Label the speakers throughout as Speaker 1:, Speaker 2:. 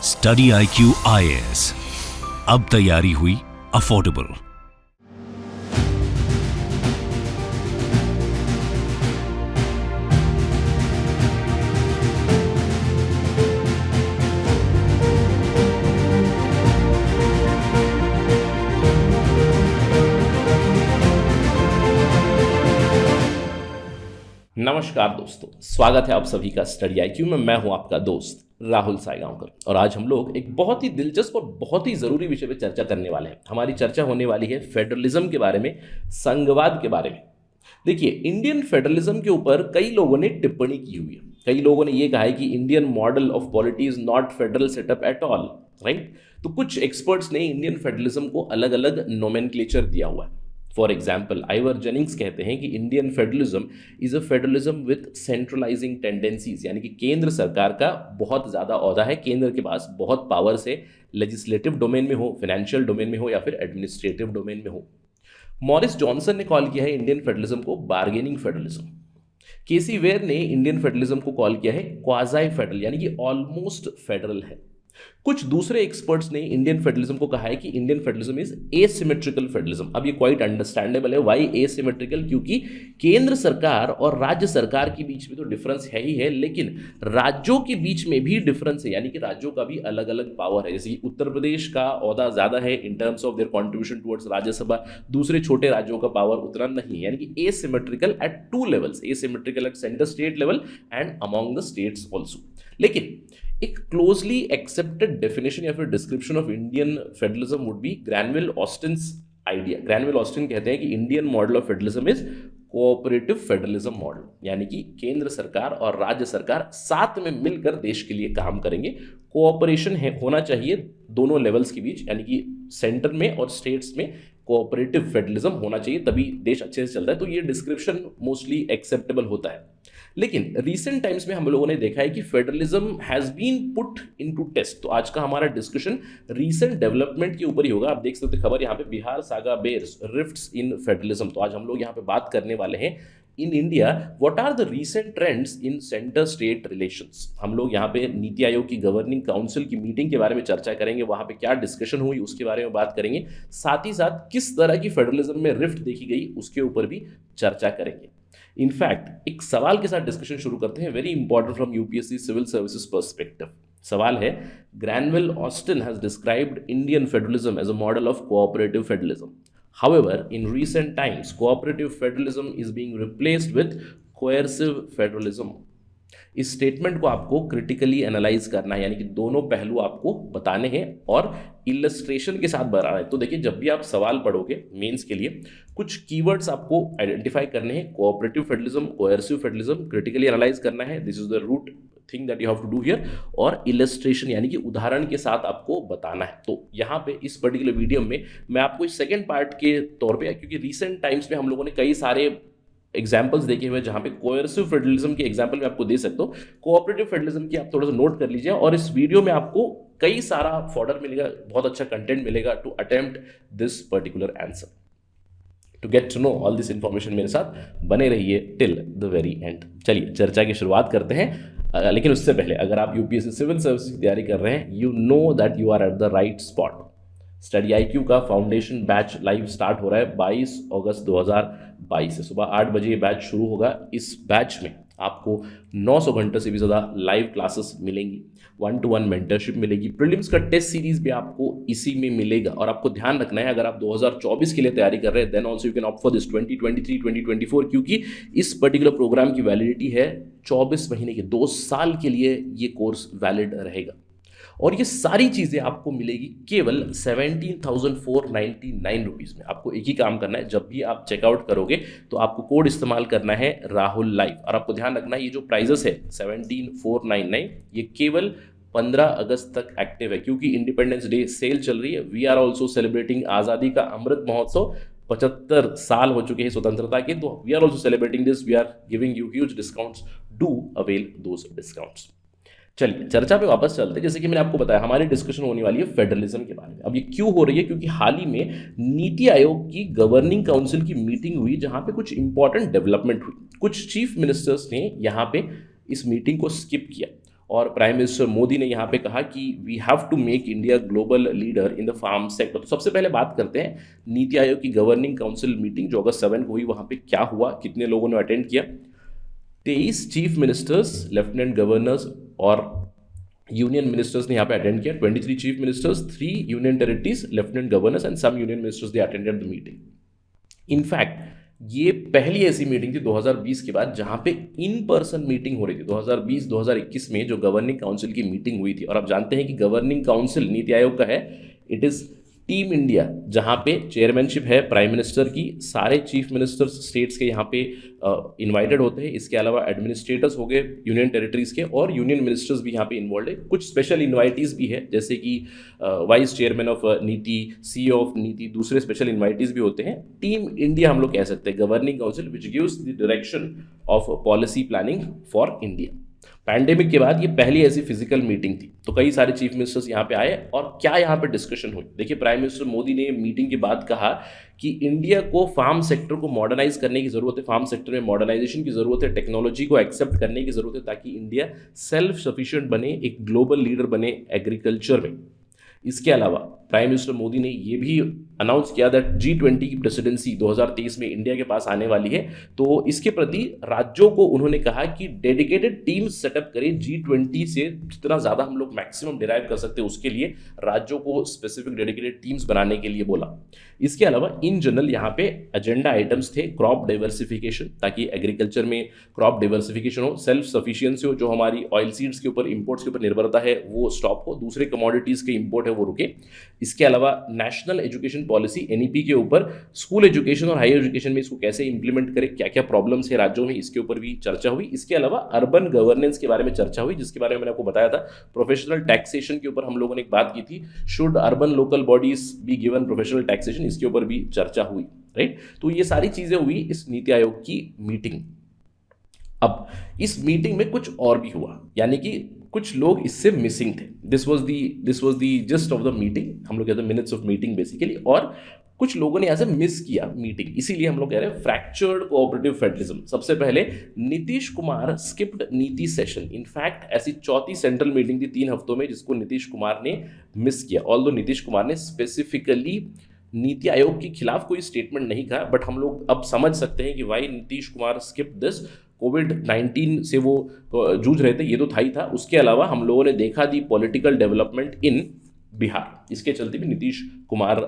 Speaker 1: Study IQ IAS, अब तैयारी हुई अफोर्डेबल।
Speaker 2: नमस्कार दोस्तों, स्वागत है आप सभी का स्टडी IQ में। मैं हूं आपका दोस्त राहुल सायगांवकर और आज हम लोग एक बहुत ही दिलचस्प और बहुत ही ज़रूरी विषय पे चर्चा करने वाले हैं। हमारी चर्चा होने वाली है फेडरलिज्म के बारे में, संघवाद के बारे में। देखिए, इंडियन फेडरलिज्म के ऊपर कई लोगों ने टिप्पणी की हुई है। कई लोगों ने ये कहा है कि Indian model of polity is not federal setup at all, right. तो कुछ एक्सपर्ट्स ने इंडियन फेडरलिज्म को अलग अलग नोमेनक्लेचर दिया हुआ है। फॉर एग्जाम्पल, आइवर जेनिंग्स कहते हैं कि Indian federalism is a federalism with centralising tendencies, यानी कि केंद्र सरकार का बहुत ज़्यादा औहदा है, केंद्र के पास बहुत पावर्स है, लेजिस्लेटिव डोमेन में हो, फाइनेंशियल डोमेन में हो या फिर एडमिनिस्ट्रेटिव डोमेन में हो। मॉरिस जॉनसन ने कॉल किया है इंडियन फेडरलिज्म को बार्गेनिंग फेडरलिज्म। केसी वेयर ने इंडियन फेडरलिज्म को कॉल किया है क्वाजाई फेडरल, यानी कि ऑलमोस्ट फेडरल है। कुछ दूसरे एक्सपर्ट्स ने इंडियन फेडरलिज्म को कहा है कि Indian federalism is asymmetrical federalism. अब ये क्वाइट अंडरस्टैंडेबल है, व्हाई एसिमेट्रिकल, क्योंकि केंद्र सरकार और राज्य सरकार के बीच में तो डिफरेंस है ही है, लेकिन राज्यों के बीच में भी डिफरेंस है, यानी कि राज्यों का भी अलग अलग पावर है। जैसे उत्तर प्रदेश का औहदा ज्यादा है in terms of their contribution towards Rajya Sabha, दूसरे छोटे राज्यों का पावर उतना नहीं है, यानी कि asymmetrical at two levels, asymmetrical at centre state level and among the states also. लेकिन एक क्लोजली एक्सेप्टेड डेफिनेशन या फिर description of Indian federalism would be Granville Austin's idea. Granville Austin कहते हैं कि Indian model of federalism is cooperative federalism model, यानी कि केंद्र सरकार और राज्य सरकार साथ में मिलकर देश के लिए काम करेंगे। कोऑपरेशन होना चाहिए दोनों लेवल्स के बीच, यानी कि सेंटर में और स्टेट्स में कोऑपरेटिव फेडरलिज्म होना चाहिए, तभी देश अच्छे से चलता है। तो ये डिस्क्रिप्शन मोस्टली एक्सेप्टेबल होता है। लेकिन रीसेंट टाइम्स में हम लोगों ने देखा है कि federalism has been put into test. तो आज का हमारा डिस्कशन रीसेंट डेवलपमेंट के ऊपर ही होगा। आप देख सकते हैं खबर यहाँ पे, बिहार सागा बेयर्स रिफ्ट्स इन फेडरलिज्म। तो आज हम लोग यहाँ पे बात करने वाले हैं in India what are the recent trends in centre state relations. हम लोग यहाँ पे नीति आयोग की गवर्निंग काउंसिल की मीटिंग के बारे में चर्चा करेंगे, वहाँ पे क्या डिस्कशन हुई उसके बारे में बात करेंगे। साथ ही साथ किस तरह की फेडरलिज्म में रिफ्ट देखी गई उसके ऊपर भी चर्चा करेंगे। इनफैक्ट एक सवाल के साथ डिस्कशन शुरू करते हैं, very important from UPSC civil services perspective. सवाल है, Granville Austin has described Indian federalism as a model of cooperative federalism. However, in recent times, cooperative federalism is being replaced with coercive federalism. इस statement को आपको critically analyse करना है, यानी कि दोनों पहलू आपको बताने हैं और इलस्ट्रेशन के साथ बताना है। तो देखिए, जब भी आप सवाल पढ़ोगे मेंस के लिए, कुछ कीवर्ड्स आपको आइडेंटिफाई करने हैं। Cooperative federalism, coercive federalism, critically analyse करना है, this is the root thing that you have to do here, और इलस्ट्रेशन यानी कि उदाहरण के साथ आपको बताना है। तो यहाँ पे इस पर्टिकुलर वीडियो में मैं आपको इस सेकंड पार्ट के तौर पे, क्योंकि रिसेंट टाइम्स में हम लोगों ने कई सारे एग्जाम्पल्स देखे हुए जहाँ पे कोएर्सिव फेडरलिज्म के एग्जाम्पल में आपको दे सकता हूँ, कोऑपरेटिव फेडरलिज्म की आप थोड़ा सा नोट कर लीजिए, और इस वीडियो में आपको कई सारा फॉर्डर मिलेगा, बहुत अच्छा कंटेंट मिलेगा to attempt this particular answer. To get to know all this information मेरे साथ बने रहिए टिल द वेरी एंड। चलिए चर्चा की शुरुआत करते हैं, लेकिन उससे पहले अगर आप यूपीएससी सिविल सर्विस की तैयारी कर रहे हैं, you know that you are at the right spot. Study IQ का फाउंडेशन बैच लाइव स्टार्ट हो रहा है 22 अगस्त 2022 से। सुबह 8 बजे ये बैच शुरू होगा। इस बैच में आपको 900 घंटे से भी ज़्यादा लाइव क्लासेस मिलेंगी, 1-to-1 मेंटरशिप मिलेगी, प्रीलिम्स का टेस्ट सीरीज भी आपको इसी में मिलेगा। और आपको ध्यान रखना है, अगर आप 2024 के लिए तैयारी कर रहे हैं then also you can opt for this 2023-2024, क्योंकि इस पर्टिकुलर प्रोग्राम की वैलिडिटी है 24 महीने की, 2 साल के लिए ये कोर्स वैलिड रहेगा। और ये सारी चीज़ें आपको मिलेगी केवल 17,499 रुपीज़ में। आपको एक ही काम करना है, जब भी आप चेकआउट करोगे तो आपको कोड इस्तेमाल करना है राहुल लाइव। और आपको ध्यान रखना है, ये जो प्राइजेस है 17,499, ये केवल 15 अगस्त तक एक्टिव है, क्योंकि इंडिपेंडेंस डे सेल चल रही है। वी आर ऑल्सो सेलिब्रेटिंग आज़ादी का अमृत महोत्सव, 75 साल हो चुके हैं स्वतंत्रता के, तो we are also celebrating this, we are giving you huge discounts, do avail those discounts. चलिए चर्चा पे वापस चलते हैं। जैसे कि मैंने आपको बताया, हमारी डिस्कशन होने वाली है फेडरलिज्म के बारे में। अब ये क्यों हो रही है? क्योंकि हाल ही में नीति आयोग की गवर्निंग काउंसिल की मीटिंग हुई, जहां पे कुछ इंपॉर्टेंट डेवलपमेंट हुई। कुछ चीफ मिनिस्टर्स ने यहाँ पे इस मीटिंग को स्किप किया और प्राइम मिनिस्टर मोदी ने यहाँ पे कहा कि we have to make India global leader in the farm sector. तो सबसे पहले बात करते हैं नीति आयोग की गवर्निंग काउंसिल मीटिंग जो अगस्त 7 को हुई, वहाँ पे क्या हुआ, कितने लोगों ने अटेंड किया। 23 चीफ मिनिस्टर्स, लेफ्टिनेंट गवर्नर्स और यूनियन मिनिस्टर्स ने यहाँ पे अटेंड किया। 23 chief ministers, 3 union territories, lieutenant governors and some union ministers they attended the meeting. In fact ये पहली ऐसी मीटिंग थी 2020 के बाद जहां पे इन पर्सन मीटिंग हो रही थी। 2020-2021 में जो गवर्निंग काउंसिल की मीटिंग हुई थी, और आप जानते हैं कि गवर्निंग काउंसिल नीति आयोग का है, इट इज़ टीम इंडिया, जहां पे चेयरमैनशिप है प्राइम मिनिस्टर की। सारे चीफ मिनिस्टर्स स्टेट्स के यहाँ पे इनवाइटेड होते हैं। इसके अलावा एडमिनिस्ट्रेटर्स हो गए यूनियन टेरिटरीज के, और यूनियन मिनिस्टर्स भी यहाँ पे इन्वॉल्व है। कुछ स्पेशल इन्वाइटीज़ भी है, जैसे कि वाइस चेयरमैन ऑफ नीति, सीईओ ऑफ नीति, दूसरे स्पेशल इन्वाइटीज़ भी होते हैं। टीम इंडिया हम लोग कह सकते हैं governing council which gives the direction of policy planning for India. Pandemic के बाद ये पहली ऐसी फिजिकल मीटिंग थी, तो कई सारे चीफ मिनिस्टर्स यहाँ पे आए और क्या यहाँ पे डिस्कशन हुई। देखिए, प्राइम मिनिस्टर मोदी ने मीटिंग के बाद कहा कि इंडिया को फार्म सेक्टर को मॉडर्नाइज करने की ज़रूरत है, फार्म सेक्टर में मॉडर्नाइजेशन की ज़रूरत है, टेक्नोलॉजी को एक्सेप्ट करने की ज़रूरत है, ताकि इंडिया सेल्फ सफिशिएंट बने, एक ग्लोबल लीडर बने एग्रीकल्चर में। इसके अलावा प्राइम मिनिस्टर मोदी ने ये भी अनाउंस किया दैट G20 की प्रेसिडेंसी 2023 में इंडिया के पास आने वाली है, तो इसके प्रति राज्यों को उन्होंने कहा कि डेडिकेटेड टीम सेटअप करें। G20 से जितना ज़्यादा हम लोग मैक्सिमम डिराइव कर सकते हैं उसके लिए राज्यों को स्पेसिफिक डेडिकेटेड टीम्स बनाने के लिए बोला। इसके अलावा इन जनरल यहाँ पे एजेंडा आइटम्स थे क्रॉप डाइवर्सिफिकेशन, ताकि एग्रीकल्चर में क्रॉप डाइवर्सिफिकेशन हो, सेल्फ सफिशिएंसी हो, जो हमारी ऑयल सीड्स के ऊपर इंपोर्ट्स के ऊपर निर्भरता है वो स्टॉप हो, दूसरे कमोडिटीज़ के इंपोर्ट है वो रुके। इसके अलावा नेशनल एजुकेशन पॉलिसी NEP के ऊपर स्कूल एजुकेशन और हायर एजुकेशन में इसको कैसे इंप्लीमेंट करें, क्या क्या प्रॉब्लम्स है राज्यों में, इसके ऊपर भी चर्चा हुई। इसके अलावा अर्बन गवर्नेंस के बारे में चर्चा हुई, जिसके बारे में मैंने आपको बताया था। प्रोफेशनल टैक्सेशन के ऊपर हम लोगों ने एक बात की थी, should urban local bodies be given professional taxation, इसके ऊपर भी चर्चा हुई, राइट। तो ये सारी चीजें हुई इस नीति आयोग की मीटिंग। अब इस मीटिंग में कुछ और भी हुआ, यानी कि कुछ लोग इससे मिसिंग थे। This was the just of the meeting, हम लोग कहते हैं मिनट्स ऑफ मीटिंग बेसिकली, और कुछ लोगों ने ऐसे मिस किया मीटिंग, इसीलिए हम लोग कह रहे हैं फ्रैक्चर्ड कोऑपरेटिव फेडरलिज्म। सबसे पहले नीतीश कुमार स्किप्ड नीति सेशन। इनफैक्ट ऐसी चौथी सेंट्रल मीटिंग थी 3 हफ्तों में जिसको नीतीश कुमार ने मिस किया। ऑल्दो नीतीश कुमार ने स्पेसिफिकली नीति आयोग के खिलाफ कोई स्टेटमेंट नहीं कहा, बट हम लोग अब समझ सकते हैं कि why Nitish Kumar skip this. कोविड-19 से वो जूझ रहे थे, ये तो था ही था। उसके अलावा हम लोगों ने देखा the political development in Bihar, इसके चलते भी नीतीश कुमार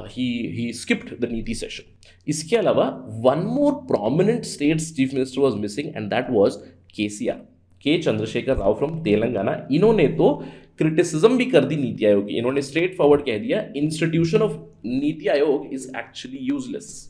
Speaker 2: ही स्किप्ड द नीति सेशन। इसके अलावा one more prominent states chief minister was missing and that was KCR, के चंद्रशेखर राव फ्रॉम तेलंगाना। इन्होंने तो क्रिटिसिज्म भी कर दी नीति आयोग की। इन्होंने स्ट्रेट फॉरवर्ड कह दिया इंस्टीट्यूशन ऑफ नीति आयोग इज एक्चुअली यूजलेस।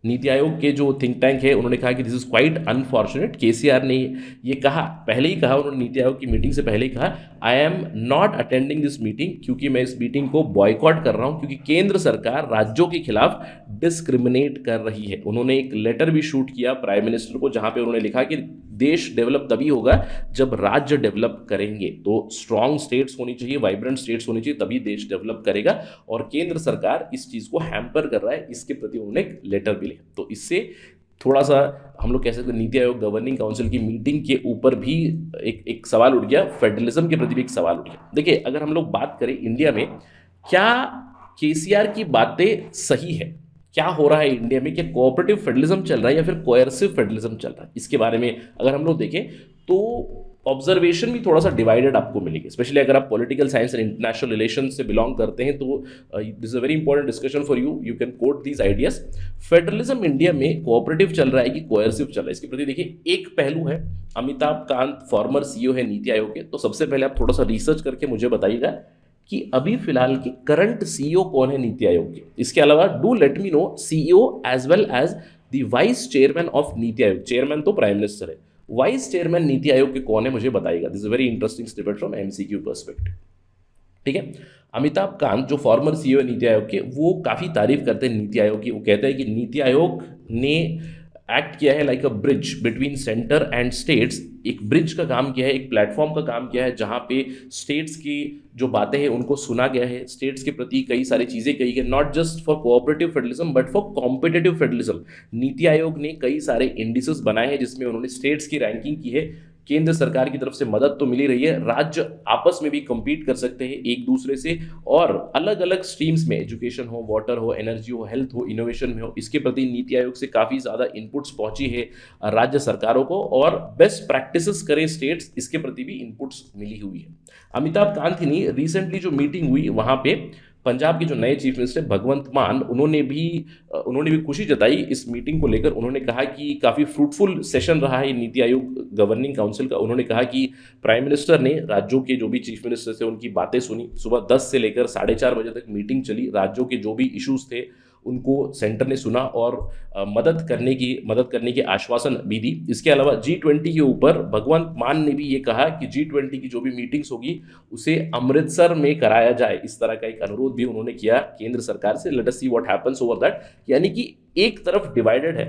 Speaker 2: नीति आयोग के जो थिंक टैंक है उन्होंने कहा कि this is quite unfortunate. KCR ने ये कहा, पहले ही कहा उन्होंने, नीति आयोग की मीटिंग से पहले ही कहा, I am not attending this meeting, क्योंकि मैं इस मीटिंग को बॉयकॉट कर रहा हूं, क्योंकि केंद्र सरकार राज्यों के खिलाफ डिस्क्रिमिनेट कर रही है। उन्होंने एक लेटर भी शूट किया प्राइम मिनिस्टर को, जहां पे उन्होंने लिखा कि देश डेवलप तभी होगा जब राज्य डेवलप करेंगे। तो स्ट्रॉन्ग स्टेट्स होनी चाहिए, वाइब्रेंट स्टेट्स होनी चाहिए, तभी देश डेवलप करेगा। और केंद्र सरकार इस चीज़ को हैम्पर कर रहा है, इसके प्रति उन्होंने एक लेटर भी लिखा। तो इससे थोड़ा सा हम लोग कह सकते हैं नीति आयोग गवर्निंग काउंसिल की मीटिंग के ऊपर भी एक सवाल उठ गया, फेडरलिज्म के प्रति भी एक सवाल उठ गया। देखिए, अगर हम लोग बात करें इंडिया में, क्या KCR की बातें सही है, क्या हो रहा है इंडिया में, क्या कोऑपरेटिव फेडरलिज्म चल रहा है या फिर कोयर्सिव फेडरलिज्म चल रहा है, इसके बारे में अगर हम लोग देखें तो ऑब्जर्वेशन भी थोड़ा सा डिवाइडेड आपको मिलेगी। स्पेशली अगर आप political science and international relation से बिलोंग करते हैं तो this is a very important discussion for you, you can coat these ideas. Federalism India में कोऑपरेटिव चल रहा है कि कोयर्सिव चल रहा है, इसके प्रति देखिए एक पहलू है। अमिताभ कांत फॉर्मर CEO है नीति आयोग के, तो सबसे पहले आप थोड़ा सा रिसर्च करके मुझे बताइएगा कि अभी फिलहाल के करंट CEO कौन है नीति आयोग के। इसके अलावा do let me know CEO as well as the vice chairman of NITI Aayog. Chairman तो प्राइम मिनिस्टर है, वाइस चेयरमैन नीति आयोग के कौन है मुझे बताइएगा। This is very interesting snippet from MCQ perspective. ठीक है, अमिताभ कांत जो फॉर्मर CEO है नीति आयोग के, वो काफ़ी तारीफ करते हैं नीति आयोग की। वो कहते हैं कि नीति आयोग ने एक्ट किया है like a bridge between centre and states. एक ब्रिज का काम किया है, एक प्लेटफॉर्म का काम किया है, जहाँ पे स्टेट्स की जो बातें हैं उनको सुना गया है, स्टेट्स के प्रति कई सारी चीज़ें कही गई, not just for cooperative federalism but for competitive federalism. NITI Aayog ने कई सारे इंडिसेस बनाए हैं जिसमें उन्होंने स्टेट्स की रैंकिंग की है केंद्र सरकार की तरफ से मदद तो मिली रही है, राज्य आपस में भी compete कर सकते हैं एक दूसरे से, और अलग अलग स्ट्रीम्स में, एजुकेशन हो, वाटर हो, एनर्जी हो, हेल्थ हो, इनोवेशन में हो, इसके प्रति नीति आयोग से काफ़ी ज़्यादा इनपुट्स पहुंची है राज्य सरकारों को, और बेस्ट प्रैक्टिसेस करें स्टेट्स, इसके प्रति भी इनपुट्स मिली हुई है। अमिताभ कांत ने रिसेंटली जो मीटिंग हुई वहाँ पे पंजाब के जो नए चीफ मिनिस्टर भगवंत मान, उन्होंने भी खुशी जताई इस मीटिंग को लेकर। उन्होंने कहा कि काफ़ी फ्रूटफुल सेशन रहा है नीति आयोग गवर्निंग काउंसिल का। उन्होंने कहा कि प्राइम मिनिस्टर ने राज्यों के जो भी चीफ मिनिस्टर थे उनकी बातें सुनी, सुबह 10 से लेकर 4:30 बजे तक मीटिंग चली, राज्यों के जो भी इश्यूज थे उनको सेंटर ने सुना और मदद करने की आश्वासन भी दी। इसके अलावा G20 के ऊपर भगवंत मान ने भी ये कहा कि G20 की जो भी मीटिंग्स होगी उसे अमृतसर में कराया जाए, इस तरह का एक अनुरोध भी उन्होंने किया केंद्र सरकार से। Let us see what happens over that. यानी कि एक तरफ डिवाइडेड है,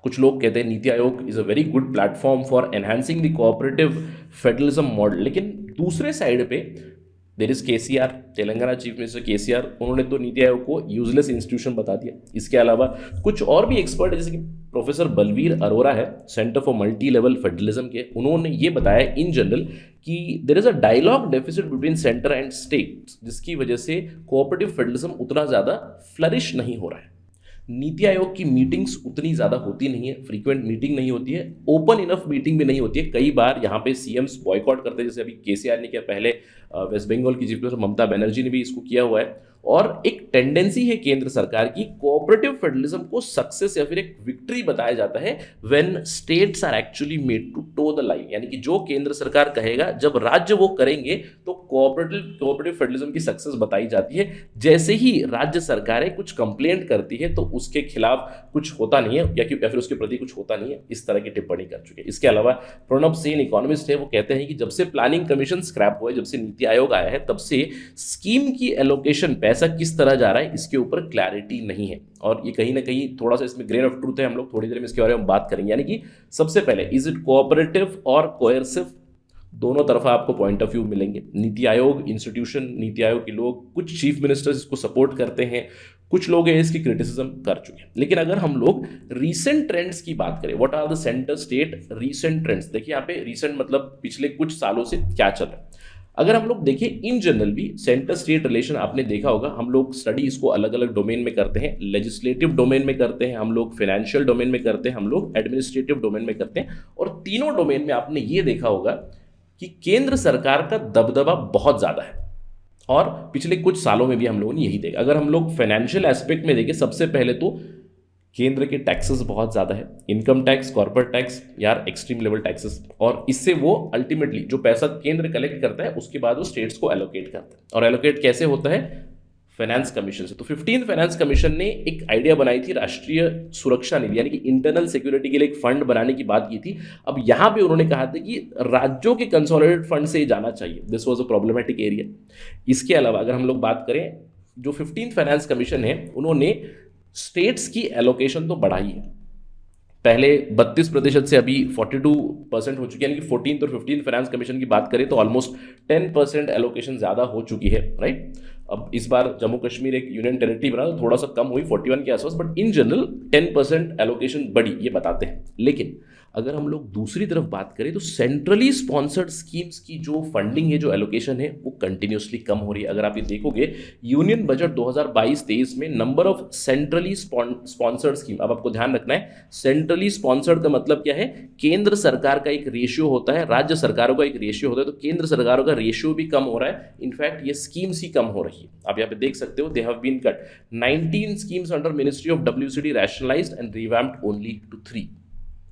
Speaker 2: कुछ लोग कहते हैं NITI Aayog is a very good platform for enhancing the cooperative federalism model, लेकिन दूसरे साइड पे there is KCR, Telangana chief minister KCR, उन्होंने तो नीति आयोग को यूजलेस इंस्टीट्यूशन बता दिया। इसके अलावा कुछ और भी एक्सपर्ट है, जैसे कि प्रोफेसर बलवीर अरोरा है centre for multi level federalism के, उन्होंने ये बताया इन जनरल कि there is a dialogue deficit between centre and state, जिसकी वजह से कोऑपरेटिव फेडरलिज्म उतना ज़्यादा फ्लरिश नहीं हो रहा है। नीति आयोग की मीटिंग्स उतनी ज़्यादा होती नहीं है, फ्रीक्वेंट मीटिंग नहीं होती है, ओपन इनफ मीटिंग भी नहीं होती है। कई बार यहाँ पे CMs बॉयकॉट करते हैं, जैसे अभी KCR ने किया, पहले वेस्ट बंगाल की चीफ मिनिस्टर ममता बनर्जी ने भी इसको किया हुआ है। और एक टेंडेंसी है केंद्र सरकार की, कोऑपरेटिव फेडरलिज्म को सक्सेस या फिर एक विक्ट्री बताया जाता है when states are actually made to toe the line, यानी कि जो केंद्र सरकार कहेगा जब राज्य वो करेंगे तो कोऑपरेटिव फेडरलिज्म की सक्सेस बताई जाती है। जैसे ही राज्य सरकारें कुछ कंप्लेंट करती है तो उसके खिलाफ कुछ होता नहीं है या फिर उसके प्रति कुछ होता नहीं है, इस तरह की टिप्पणी कर चुके हैं। इसके अलावा प्रणब सेन इकोनॉमिस्ट है, वो कहते हैं कि जब से प्लानिंग कमीशन स्क्रैप हुआ है, जब से नीति आयोग आया है, तब से स्कीम की एलोकेशन पैसा किस तरह जा रहा है इसके ऊपर क्लैरिटी नहीं है। और ये कहीं ना कहीं थोड़ा सा इसमें ग्रेन ऑफ ट्रूथ है, हम लोग थोड़ी देर में इसके बारे में बात करेंगे। यानी कि सबसे पहले इज इट कोऑपरेटिव और कोएर्सिव, दोनों तरफा आपको पॉइंट ऑफ व्यू मिलेंगे। नीति आयोग इंस्टीट्यूशन, नीति आयोग के लोग, कुछ चीफ मिनिस्टर्स इसको सपोर्ट करते हैं, कुछ लोग हैं इसकी क्रिटिसिज्म कर चुके हैं। लेकिन अगर हम लोग रीसेंट ट्रेंड्स की बात करें, what are the centre state recent trends, देखिए यहाँ पे रीसेंट मतलब पिछले कुछ सालों से क्या चल रहा है। अगर हम लोग देखें इन जनरल भी सेंटर स्टेट रिलेशन, आपने देखा होगा हम लोग स्टडी इसको अलग अलग डोमेन में करते हैं, लेजिस्लेटिव डोमेन में करते हैं हम लोग, फाइनेंशियल डोमेन में करते हैं हम लोग, एडमिनिस्ट्रेटिव डोमेन में करते हैं। और तीनों डोमेन में आपने ये देखा होगा कि केंद्र सरकार का दबदबा बहुत ज़्यादा है, और पिछले कुछ सालों में भी हम लोगों ने यही देखा। अगर हम लोग फाइनेंशियल एस्पेक्ट में देखें, सबसे पहले तो केंद्र के टैक्सेस बहुत ज़्यादा है, इनकम टैक्स, कॉर्पोरेट टैक्स, यार एक्सट्रीम लेवल टैक्सेस, और इससे वो अल्टीमेटली जो पैसा केंद्र कलेक्ट करता है उसके बाद वो स्टेट्स को एलोकेट करता है। और एलोकेट कैसे होता है? फाइनेंस कमीशन से। तो 15th फाइनेंस कमीशन ने एक आइडिया बनाई थी, राष्ट्रीय सुरक्षा निधि, यानी कि इंटरनल सिक्योरिटी के लिए एक फंड बनाने की बात की थी। अब यहाँ पे उन्होंने कहा था कि राज्यों के कंसोलिडेटेड फंड से जाना चाहिए, this was a problematic area. इसके अलावा अगर हम लोग बात करें, जो 15th फाइनेंस कमीशन है उन्होंने स्टेट्स की एलोकेशन तो बढ़ाई है, पहले 32% से अभी 42% हो चुकी है। यानी कि 14th और 15th फाइनेंस कमीशन की बात करें तो ऑलमोस्ट 10% एलोकेशन ज़्यादा हो चुकी है, राइट। अब इस बार जम्मू कश्मीर एक यूनियन टेरिटरी बना तो थोड़ा सा कम हुई 41 के आसपास, बट इन जनरल 10% एलोकेशन बढ़ी, ये बताते हैं। लेकिन अगर हम लोग दूसरी तरफ बात करें तो सेंट्रली स्पॉन्सर्ड स्कीम्स की जो फंडिंग है, जो एलोकेशन है, वो कंटिन्यूसली कम हो रही है। अगर आप ये देखोगे यूनियन बजट 2022-23 में number of centrally sponsored scheme, अब आपको ध्यान रखना है सेंट्रली स्पॉन्सर्ड का मतलब क्या है, केंद्र सरकार का एक रेशियो होता है, राज्य सरकारों का एक रेशियो होता है, तो केंद्र सरकारों का रेशियो भी कम हो रहा है, इनफैक्ट ये स्कीम्स ही कम हो रही है। आप यहाँ पे देख सकते हो, they have been cut 19 schemes under ministry of WCD rationalised and revamped only to 3,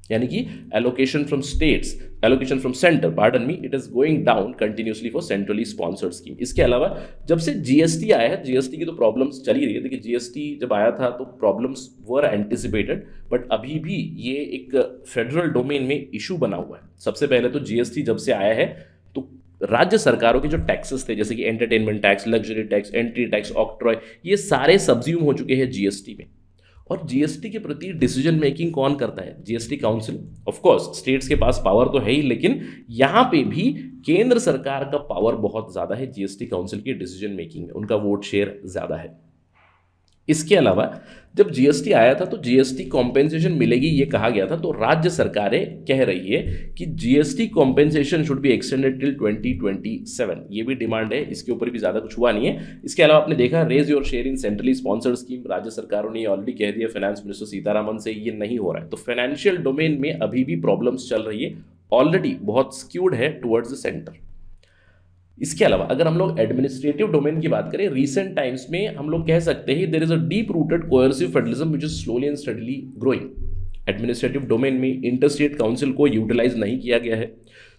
Speaker 2: यानी कि allocation from centre, pardon me, it is going down continuously for centrally sponsored scheme. इसके अलावा जब से GST आया है, GST की तो प्रॉब्लम्स चली रही है। देखिए GST जब आया था तो प्रॉब्लम्स वर एंटिसिपेटेड, बट अभी भी ये एक फेडरल डोमेन में इशू बना हुआ है। सबसे पहले तो GST जब से आया है तो राज्य सरकारों के जो टैक्सेस थे, जैसे कि entertainment tax, luxury tax, entry tax, octroi, ये सारे सब्ज्यूम हो चुके हैं GST में। और GST के प्रति डिसीजन मेकिंग कौन करता है? GST council. Of course states के पास पावर तो है ही, लेकिन यहाँ पे भी केंद्र सरकार का पावर बहुत ज़्यादा है GST काउंसिल की डिसीजन मेकिंग में, उनका वोट शेयर ज़्यादा है। इसके अलावा जब जीएसटी आया था तो जीएसटी कॉम्पेंसेशन मिलेगी ये कहा गया था, तो राज्य सरकारें कह रही है कि GST compensation should be extended till 2027। ये भी डिमांड है, इसके ऊपर भी ज़्यादा कुछ हुआ नहीं है। इसके अलावा आपने देखा raise your share in centrally sponsored scheme, राज्य सरकारों ने ऑलरेडी कह दिया फाइनेंस मिनिस्टर सीतारामन से ये नहीं हो रहा है। तो फाइनेंशियल डोमेन में अभी भी प्रॉब्लम्स चल रही है, ऑलरेडी बहुत स्क्यूड है टुवर्ड्स द सेंटर। इसके अलावा अगर हम लोग एडमिनिस्ट्रेटिव डोमेन की बात करें, रीसेंट टाइम्स में हम लोग कह सकते हैं there is a deep rooted coercive federalism which is slowly and steadily growing. Administrative domain में इंटरस्टेट काउंसिल को यूटिलाइज नहीं किया गया है।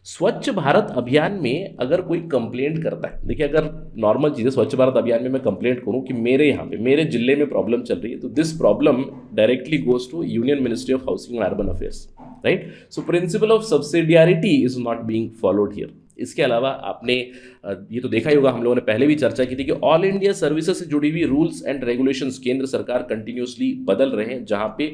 Speaker 2: स्वच्छ भारत अभियान में अगर कोई कंप्लेंट करता है, देखिए अगर नॉर्मल चीज़ है, स्वच्छ भारत अभियान में मैं कंप्लेंट करूं कि मेरे यहाँ पे मेरे जिले में प्रॉब्लम चल रही है, तो this problem directly goes to union ministry of housing and urban affairs, right. So principle of subsidiarity is not being followed here. इसके अलावा आपने ये तो देखा ही होगा, हम लोगों ने पहले भी चर्चा की थी कि ऑल इंडिया सर्विसेज से जुड़ी हुई रूल्स एंड रेगुलेशंस केंद्र सरकार कंटिन्यूसली बदल रहे हैं, जहां पे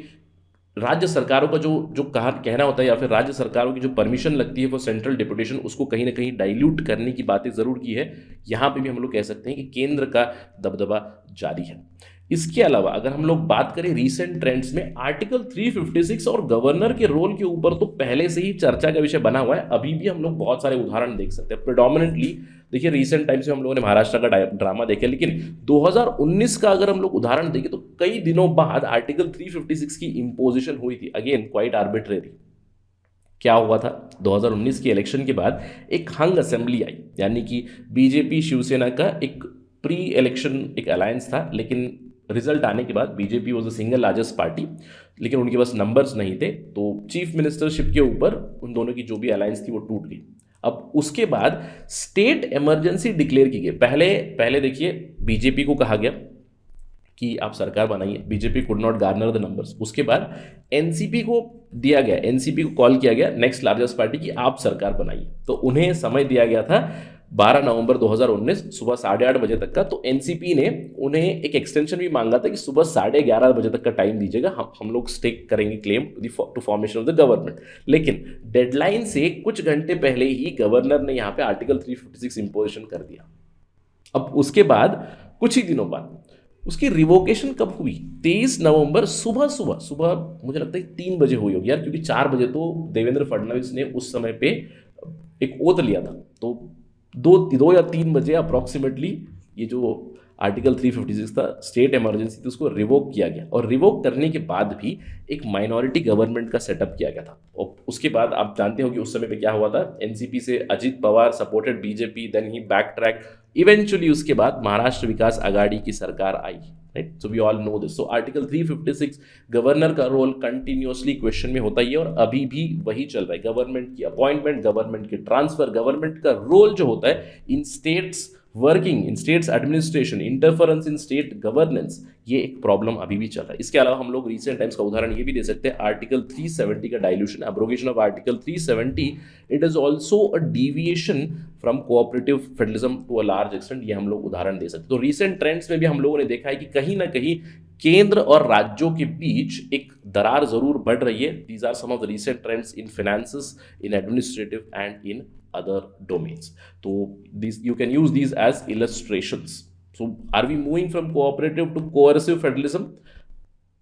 Speaker 2: राज्य सरकारों का जो कहना होता है या फिर राज्य सरकारों की जो परमिशन लगती है वो सेंट्रल डिप्यूटेशन, उसको कहीं ना कहीं डाइल्यूट करने की बातें ज़रूर की है। यहाँ पे भी हम लोग कह सकते हैं कि केंद्र का दबदबा जारी है। इसके अलावा अगर हम लोग बात करें रीसेंट ट्रेंड्स में, आर्टिकल 356 और गवर्नर के रोल के ऊपर तो पहले से ही चर्चा का विषय बना हुआ है। अभी भी हम लोग बहुत सारे उदाहरण देख सकते हैं। प्रेडोमिनेंटली देखिए रीसेंट टाइम्स में हम लोगों ने महाराष्ट्र का ड्रामा देखा, लेकिन 2019 का अगर हम लोग उदाहरण देखें तो कई दिनों बाद आर्टिकल 356 की इम्पोजिशन हुई थी, अगेन क्वाइट आर्बिट्रेरी। क्या हुआ था, 2019 के इलेक्शन के बाद एक हंग असेंबली आई, यानी कि बीजेपी शिवसेना का एक प्री इलेक्शन एक अलायंस था, लेकिन रिजल्ट आने के बाद BJP was the single largest party, लेकिन उनके पास नंबर्स नहीं थे, तो चीफ मिनिस्टरशिप के ऊपर उन दोनों की जो भी अलायंस थी वो टूट गई। अब उसके बाद स्टेट इमरजेंसी डिक्लेयर की गई। पहले देखिए बीजेपी को कहा गया कि आप सरकार बनाइए, BJP could not Garner the numbers. उसके बाद एनसीपी को दिया गया, एनसीपी को कॉल किया गया नेक्स्ट लार्जेस्ट पार्टी की आप सरकार बनाइए, तो उन्हें समय दिया गया था 12 नवंबर 2019 सुबह 8:30 बजे तक का। तो एनसीपी ने उन्हें एक एक्सटेंशन भी मांगा था कि सुबह 11:30 बजे तक का टाइम दीजिएगा, हम लोग स्टेक करेंगे claim to formation of the government. लेकिन डेडलाइन से कुछ घंटे पहले ही गवर्नर ने यहाँ पे आर्टिकल 356 इंपोजिशन कर दिया। अब उसके बाद कुछ ही दिनों बाद उसकी रिवोकेशन कब हुई, 23 नवंबर सुबह मुझे लगता है 3 बजे हुई होगी यार, क्योंकि 4 बजे तो देवेंद्र फडणवीस ने उस समय पे एक ओथ लिया था, तो 2 या 3 बजे अप्रॉक्सीमेटली ये जो आर्टिकल 356 था स्टेट इमरजेंसी थी उसको रिवोक किया गया, और रिवोक करने के बाद भी एक माइनॉरिटी गवर्नमेंट का सेटअप किया गया था। और उसके बाद आप जानते हो कि उस समय पे क्या हुआ था, एनसीपी से Ajit Pawar supported BJP, then he back track, eventually उसके बाद महाराष्ट्र विकास आघाड़ी की सरकार आई, right. So we all know this. So article 356 governor का रोल कंटिन्यूअसली क्वेश्चन में होता ही है, और अभी भी वही चल रहा है। गवर्नमेंट की अपॉइंटमेंट, गवर्नमेंट के ट्रांसफर, गवर्नमेंट का रोल जो होता है in states working, in states administration, interference in state governance, ये एक प्रॉब्लम अभी भी चल रहा है। इसके अलावा हम लोग रिसेंट टाइम्स का उदाहरण ये भी दे सकते हैं, आर्टिकल 370 का dilution, abrogation of article 370, it is also a deviation from cooperative federalism to a large extent, ये हम लोग उदाहरण दे सकते हैं। तो रिसेंट ट्रेंड्स में भी हम लोगों ने देखा है कि कहीं ना कहीं केंद्र और राज्यों के बीच एक दरार जरूर बढ़ रही है। These are some of the recent trends in finances, in administrative and in other domains. So these you can use these as illustrations. So are we moving from cooperative to coercive federalism?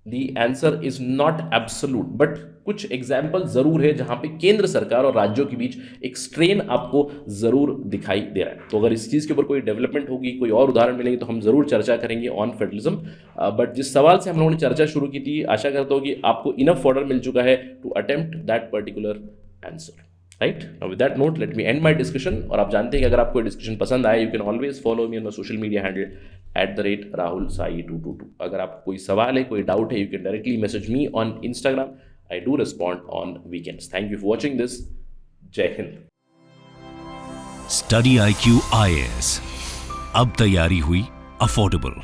Speaker 2: The answer is not absolute, but कुछ example जरूर है जहां पे केंद्र सरकार और राज्यों के बीच एक स्ट्रेन आपको जरूर दिखाई दे रहा है। तो अगर इस चीज के ऊपर कोई डेवलपमेंट होगी, कोई और उदाहरण मिलेंगे, तो हम जरूर चर्चा करेंगे ऑन फेडरलिज्म। बट जिस सवाल से हम लोगों ने चर्चा शुरू की थी, आशा करता हूं कि आपको इनफ ऑर्डर मिल चुका है to attempt that particular answer, right. Now with that note let me end my discussion. और आप जानते हैं कि अगर आपको डिस्कशन पसंद आए, you can always follow me on my social media handle @rahulsai222। अगर आपको कोई सवाल है, कोई डाउट है, you can directly message me on Instagram. I do respond on weekends. Thank you for watching this. जय हिंद।
Speaker 1: स्टडी IQ IAS, अब तैयारी हुई अफोर्डेबल।